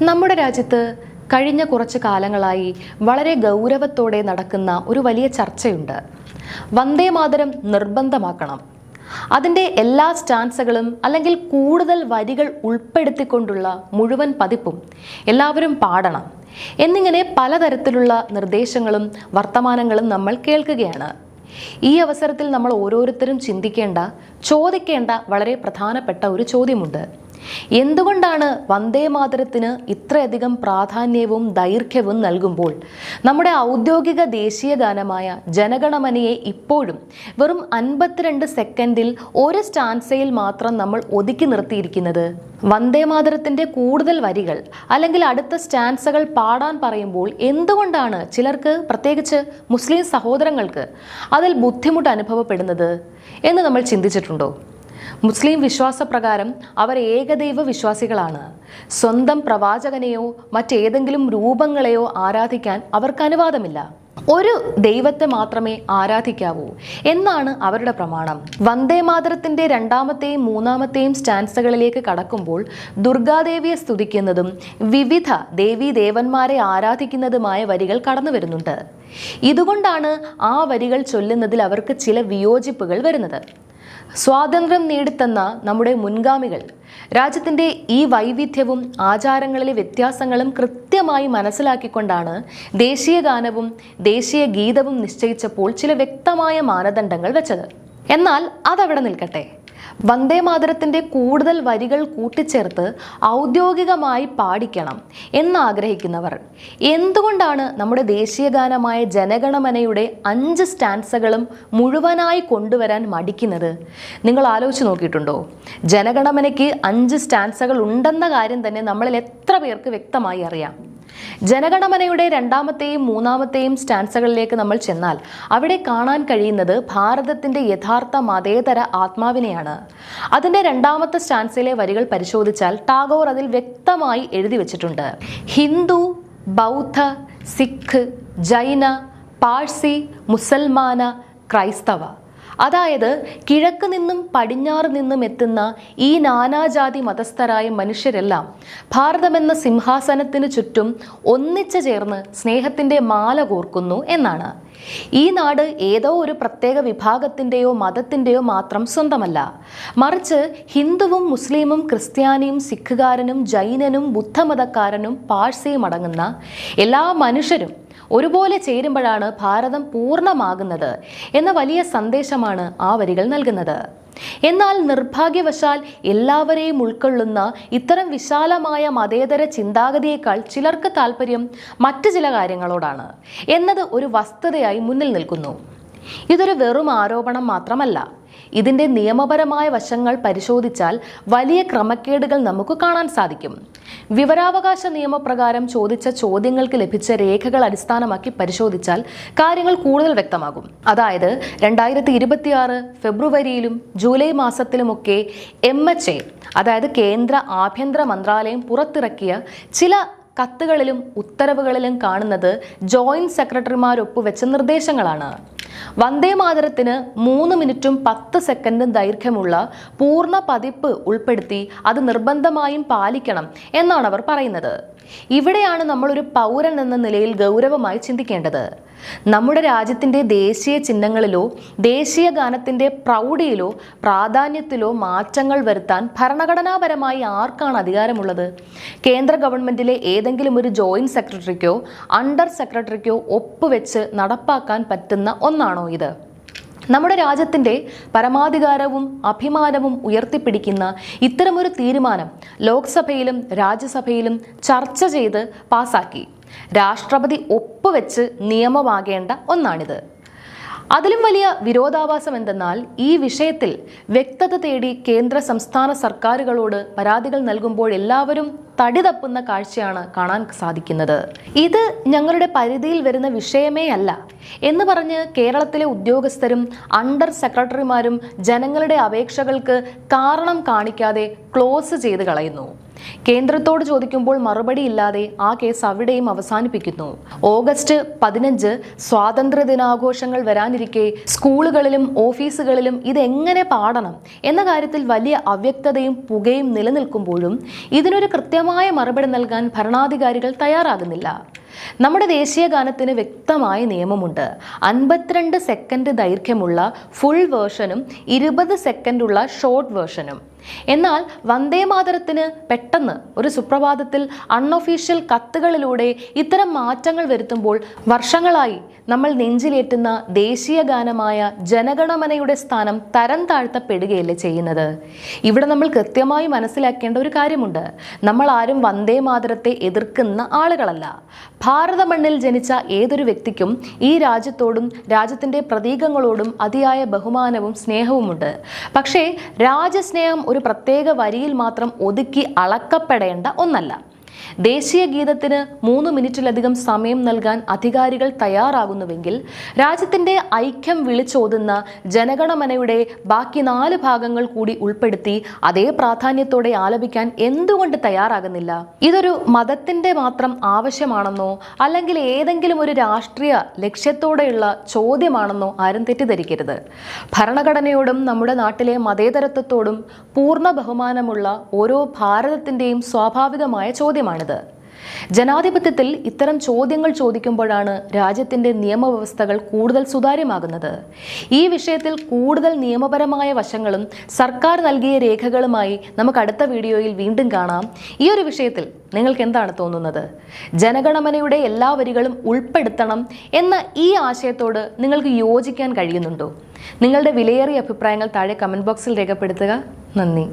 നമ്മുടെ രാജ്യത്ത് കഴിഞ്ഞ കുറച്ച് കാലങ്ങളായി വളരെ ഗൗരവത്തോടെ നടക്കുന്ന ഒരു വലിയ ചർച്ചയുണ്ട്. വന്ദേ മാതരം നിർബന്ധമാക്കണം, അതിൻ്റെ എല്ലാ സ്റ്റാൻസുകളും അല്ലെങ്കിൽ കൂടുതൽ വരികൾ ഉൾപ്പെടുത്തിക്കൊണ്ടുള്ള മുഴുവൻ പതിപ്പും എല്ലാവരും പാടണം എന്നിങ്ങനെ പലതരത്തിലുള്ള നിർദ്ദേശങ്ങളും വർത്തമാനങ്ങളും നമ്മൾ കേൾക്കുകയാണ്. ഈ അവസരത്തിൽ നമ്മൾ ഓരോരുത്തരും ചിന്തിക്കേണ്ട, ചോദിക്കേണ്ട വളരെ പ്രധാനപ്പെട്ട ഒരു ചോദ്യമുണ്ട്. എന്തുകൊണ്ടാണ് വന്ദേ മാതരത്തിന് ഇത്രയധികം പ്രാധാന്യവും ദൈർഘ്യവും നൽകുമ്പോൾ നമ്മുടെ ഔദ്യോഗിക ദേശീയ ഗാനമായ ജനഗണമനയെ ഇപ്പോഴും വെറും 52 സെക്കൻഡിൽ ഒരു സ്റ്റാൻസയിൽ മാത്രം നമ്മൾ ഒതുക്കി നിർത്തിയിരിക്കുന്നത്? വന്ദേ മാതരത്തിന്റെ കൂടുതൽ വരികൾ അല്ലെങ്കിൽ അടുത്ത സ്റ്റാൻസകൾ പാടാൻ പറയുമ്പോൾ എന്തുകൊണ്ടാണ് ചിലർക്ക്, പ്രത്യേകിച്ച് മുസ്ലിം സഹോദരങ്ങൾക്ക്, അതിൽ ബുദ്ധിമുട്ട് അനുഭവപ്പെടുന്നത് എന്ന് നമ്മൾ ചിന്തിച്ചിട്ടുണ്ടോ? മുസ്ലിം വിശ്വാസപ്രകാരം അവർ ഏകദൈവ വിശ്വാസികളാണ്. സ്വന്തം പ്രവാചകനെയോ മറ്റേതെങ്കിലും രൂപങ്ങളെയോ ആരാധിക്കാൻ അവർക്ക് അനുവാദമില്ല. ഒരു ദൈവത്തെ മാത്രമേ ആരാധിക്കാവൂ എന്നാണ് അവരുടെ പ്രമാണം. വന്ദേ മാതരത്തിന്റെ രണ്ടാമത്തെയും മൂന്നാമത്തെയും സ്റ്റാൻസകളിലേക്ക് കടക്കുമ്പോൾ ദുർഗാദേവിയെ സ്തുതിക്കുന്നതും വിവിധ ദേവീ ദേവന്മാരെ ആരാധിക്കുന്നതുമായ വരികൾ കടന്നു വരുന്നുണ്ട്. ഇതുകൊണ്ടാണ് ആ വരികൾ ചൊല്ലുന്നതിൽ അവർക്ക് ചില വിയോജിപ്പുകൾ വരുന്നത്. സ്വാതന്ത്ര്യം നേടിത്തന്ന നമ്മുടെ മുൻഗാമികൾ രാജ്യത്തിൻ്റെ ഈ വൈവിധ്യവും ആചാരങ്ങളിലെ വ്യത്യാസങ്ങളും കൃത്യമായി മനസ്സിലാക്കിക്കൊണ്ടാണ് ദേശീയ ഗാനവും ദേശീയ ഗീതവും നിശ്ചയിച്ചപ്പോൾ ചില വ്യക്തമായ മാനദണ്ഡങ്ങൾ വെച്ചത്. എന്നാൽ അതവിടെ നിൽക്കട്ടെ. വന്ദേ മാതരത്തിൻ്റെ കൂടുതൽ വരികൾ കൂട്ടിച്ചേർത്ത് ഔദ്യോഗികമായി പാടിക്കണം എന്നാഗ്രഹിക്കുന്നവർ എന്തുകൊണ്ടാണ് നമ്മുടെ ദേശീയ ഗാനമായ ജനഗണമനയുടെ 5 സ്റ്റാൻസകളും മുഴുവനായി കൊണ്ടുവരാൻ മടിക്കുന്നത്? നിങ്ങൾ ആലോചിച്ച് നോക്കിയിട്ടുണ്ടോ? ജനഗണമനയ്ക്ക് 5 സ്റ്റാൻസകൾ ഉണ്ടെന്ന കാര്യം തന്നെ നമ്മളിൽ എത്ര പേർക്ക് വ്യക്തമായി അറിയാം? ജനഗണമനയുടെ രണ്ടാമത്തെയും മൂന്നാമത്തെയും സ്റ്റാൻസകളിലേക്ക് നമ്മൾ ചെന്നാൽ അവിടെ കാണാൻ കഴിയുന്നത് ഭാരതത്തിന്റെ യഥാർത്ഥ മതേതര ആത്മാവിനെയാണ്. അതിന്റെ രണ്ടാമത്തെ സ്റ്റാൻസയിലെ വരികൾ പരിശോധിച്ചാൽ ടാഗോർ അതിൽ വ്യക്തമായി എഴുതി വച്ചിട്ടുണ്ട്: ഹിന്ദു, ബൗദ്ധ, സിഖ്, ജൈന, പാഴ്സി, മുസൽമാന, ക്രൈസ്തവ. അതായത് കിഴക്ക് നിന്നും പടിഞ്ഞാറ് നിന്നും എത്തുന്ന ഈ നാനാജാതി മതസ്ഥരായ മനുഷ്യരെല്ലാം ഭാരതമെന്ന സിംഹാസനത്തിന് ചുറ്റും ഒന്നിച്ചു ചേർന്ന് സ്നേഹത്തിൻ്റെ മാല കോർക്കുന്നു എന്നാണ്. ഈ നാട് ഏതോ ഒരു പ്രത്യേക വിഭാഗത്തിൻ്റെയോ മതത്തിൻ്റെയോ മാത്രം സ്വന്തമല്ല, മറിച്ച് ഹിന്ദുവും മുസ്ലിമും ക്രിസ്ത്യാനിയും സിഖുകാരനും ജൈനനും ബുദ്ധമതക്കാരനും പാഴ്സിയും അടങ്ങുന്ന എല്ലാ മനുഷ്യരും ഒരുപോലെ ചേരുമ്പോഴാണ് ഭാരതം പൂർണ്ണമാകുന്നത് എന്ന വലിയ സന്ദേശമാണ് ആ വരികൾ നൽകുന്നത്. എന്നാൽ നിർഭാഗ്യവശാൽ എല്ലാവരെയും ഉൾക്കൊള്ളുന്ന ഇത്തരം വിശാലമായ മതേതര ചിന്താഗതിയേക്കാൾ ചിലർക്ക് താല്പര്യം മറ്റു ചില കാര്യങ്ങളോടാണ് എന്നത് ഒരു വസ്തുതയായി മുന്നിൽ നിൽക്കുന്നു. ഇതൊരു വെറും ആരോപണം മാത്രമല്ല. ഇതിൻ്റെ നിയമപരമായ വശങ്ങൾ പരിശോധിച്ചാൽ വലിയ ക്രമക്കേടുകൾ നമുക്ക് കാണാൻ സാധിക്കും. വിവരാവകാശ നിയമപ്രകാരം ചോദിച്ച ചോദ്യങ്ങൾക്ക് ലഭിച്ച രേഖകൾ അടിസ്ഥാനമാക്കി പരിശോധിച്ചാൽ കാര്യങ്ങൾ കൂടുതൽ വ്യക്തമാകും. അതായത് 2026 ഫെബ്രുവരിയിലും ജൂലൈ മാസത്തിലുമൊക്കെ MHA, അതായത് കേന്ദ്ര ആഭ്യന്തര മന്ത്രാലയം പുറത്തിറക്കിയ ചില കത്തുകളിലും ഉത്തരവുകളിലും കാണുന്നത് ജോയിന്റ് സെക്രട്ടറിമാരൊപ്പുവെച്ച നിർദ്ദേശങ്ങളാണ്. വന്ദേ മാതരത്തിന് 3 മിനിറ്റും 10 സെക്കൻഡും ദൈർഘ്യമുള്ള പൂർണ്ണ പതിപ്പ് ഉൾപ്പെടുത്തി അത് നിർബന്ധമായും പാലിക്കണം എന്നാണ് അവർ പറയുന്നത്. ഇവിടെയാണ് നമ്മളൊരു പൗരൻ എന്ന നിലയിൽ ഗൗരവമായി ചിന്തിക്കേണ്ടത്. നമ്മുടെ രാജ്യത്തിൻ്റെ ദേശീയ ചിഹ്നങ്ങളിലോ ദേശീയ ഗാനത്തിൻ്റെ പ്രൗഢിയിലോ പ്രാധാന്യത്തിലോ മാറ്റങ്ങൾ വരുത്താൻ ഭരണഘടനാപരമായി ആർക്കാണ് അധികാരമുള്ളത്? കേന്ദ്ര ഗവൺമെന്റിലെ ഏതെങ്കിലും ഒരു ജോയിന്റ് സെക്രട്ടറിക്കോ അണ്ടർ സെക്രട്ടറിക്കോ ഒപ്പുവെച്ച് നടപ്പാക്കാൻ പറ്റുന്ന ഒന്നാണോ ഇത്? നമ്മുടെ രാജ്യത്തിൻ്റെ പരമാധികാരവും അഭിമാനവും ഉയർത്തിപ്പിടിക്കുന്ന ഇത്തരമൊരു തീരുമാനം ലോക്സഭയിലും രാജ്യസഭയിലും ചർച്ച ചെയ്ത് പാസാക്കി രാഷ്ട്രപതി ഒപ്പുവെച്ച് നിയമമാകേണ്ട ഒന്നാണിത്. അതിലും വലിയ വിരോധാഭാസം എന്തെന്നാൽ ഈ വിഷയത്തിൽ വ്യക്തത തേടി കേന്ദ്ര സംസ്ഥാന സർക്കാരുകളോട് പരാതികൾ നൽകുമ്പോൾ എല്ലാവരും തടി തപ്പുന്ന കാഴ്ചയാണ് കാണാൻ സാധിക്കുന്നത്. ഇത് ഞങ്ങളുടെ പരിധിയിൽ വരുന്ന വിഷയമേ അല്ല എന്ന് പറഞ്ഞ് കേരളത്തിലെ ഉദ്യോഗസ്ഥരും അണ്ടർ സെക്രട്ടറിമാരും ജനങ്ങളുടെ അപേക്ഷകൾക്ക് കാരണം കാണിക്കാതെ ക്ലോസ് ചെയ്ത് കളയുന്നു. കേന്ദ്രത്തോട് ചോദിക്കുമ്പോൾ മറുപടിയില്ലാതെ ആ കേസ് അവിടെയും അവസാനിപ്പിക്കുന്നു. ഓഗസ്റ്റ് 15 സ്വാതന്ത്ര്യ ദിനാഘോഷങ്ങൾ വരാനിരിക്കെ സ്കൂളുകളിലും ഓഫീസുകളിലും ഇതെങ്ങനെ പാടണം എന്ന കാര്യത്തിൽ വലിയ അവ്യക്തതയും പുകയും നിലനിൽക്കുമ്പോഴും ഇതിനൊരു കൃത്യമായ കൃത്യമായ മറുപടി നൽകാൻ ഭരണാധികാരികൾ തയ്യാറാകുന്നില്ല. നമ്മുടെ ദേശീയ ഗാനത്തിന് വ്യക്തമായ നിയമമുണ്ട്. 52 സെക്കൻഡ് ദൈർഘ്യമുള്ള ഫുൾ വേർഷനും 20 സെക്കൻഡുള്ള ഷോർട്ട് വേർഷനും. എന്നാൽ വന്ദേമാതരത്തിന് പെട്ടെന്ന് ഒരു സുപ്രഭാതത്തിൽ അൺഒഫീഷ്യൽ കത്തുകളിലൂടെ ഇത്തരം മാറ്റങ്ങൾ വരുത്തുമ്പോൾ വർഷങ്ങളായി നമ്മൾ നെഞ്ചിലേറ്റുന്ന ദേശീയ ഗാനമായ ജനഗണമനയുടെ സ്ഥാനം തരം താഴ്ത്തപ്പെടുകയല്ലേ ചെയ്യുന്നത്? ഇവിടെ നമ്മൾ കൃത്യമായി മനസ്സിലാക്കേണ്ട ഒരു കാര്യമുണ്ട്. നമ്മൾ ആരും വന്ദേമാതരത്തെ എതിർക്കുന്ന ആളുകളല്ല. ഭാരത മണ്ണിൽ ജനിച്ച ഏതൊരു വ്യക്തിക്കും ഈ രാജ്യത്തോടും രാജ്യത്തിൻ്റെ പ്രതീകങ്ങളോടും അതിയായ ബഹുമാനവും സ്നേഹവുമുണ്ട്. പക്ഷേ രാജ്യസ്നേഹം ഒരു പ്രത്യേക വരിയിൽ മാത്രം ഒതുക്കി അളക്കപ്പെടേണ്ട ഒന്നല്ല. ദേശീയ ഗീതത്തിന് 3 മിനിറ്റിലധികം സമയം നൽകാൻ അധികാരികൾ തയ്യാറാകുന്നുവെങ്കിൽ രാജ്യത്തിന്റെ ഐക്യം വിളിച്ചോതുന്ന ജനഗണമനയുടെ ബാക്കി 4 ഭാഗങ്ങൾ കൂടി ഉൾപ്പെടുത്തി അതേ പ്രാധാന്യത്തോടെ ആലപിക്കാൻ എന്തുകൊണ്ട് തയ്യാറാകുന്നില്ല? ഇതൊരു മതത്തിന്റെ മാത്രം ആവശ്യമാണെന്നോ അല്ലെങ്കിൽ ഏതെങ്കിലും ഒരു രാഷ്ട്രീയ ലക്ഷ്യത്തോടെയുള്ള ചോദ്യമാണെന്നോ ആരും തെറ്റിദ്ധരിക്കരുത്. ഭരണഘടനയോടും നമ്മുടെ നാട്ടിലെ മതേതരത്വത്തോടും പൂർണ്ണ ബഹുമാനമുള്ള ഓരോ ഭാരതത്തിന്റെയും സ്വാഭാവികമായ ചോദ്യമാണ്. ജനാധിപത്യത്തിൽ ഇത്തരം ചോദ്യങ്ങൾ ചോദിക്കുമ്പോഴാണ് രാജ്യത്തിന്റെ നിയമവ്യവസ്ഥകൾ കൂടുതൽ സുതാര്യമാകുന്നത്. ഈ വിഷയത്തിൽ കൂടുതൽ നിയമപരമായ വശങ്ങളും സർക്കാർ നൽകിയ രേഖകളുമായി നമുക്ക് അടുത്ത വീഡിയോയിൽ വീണ്ടും കാണാം. ഈ ഒരു വിഷയത്തിൽ നിങ്ങൾക്ക് എന്താണ് തോന്നുന്നത്? ജനഗണമനയുടെ എല്ലാ വരികളും ഉൾപ്പെടുത്തണം എന്ന ഈ ആശയത്തോട് നിങ്ങൾക്ക് യോജിക്കാൻ കഴിയുന്നുണ്ടോ? നിങ്ങളുടെ വിലയേറിയ അഭിപ്രായങ്ങൾ താഴെ കമന്റ് ബോക്സിൽ രേഖപ്പെടുത്തുക. നന്ദി.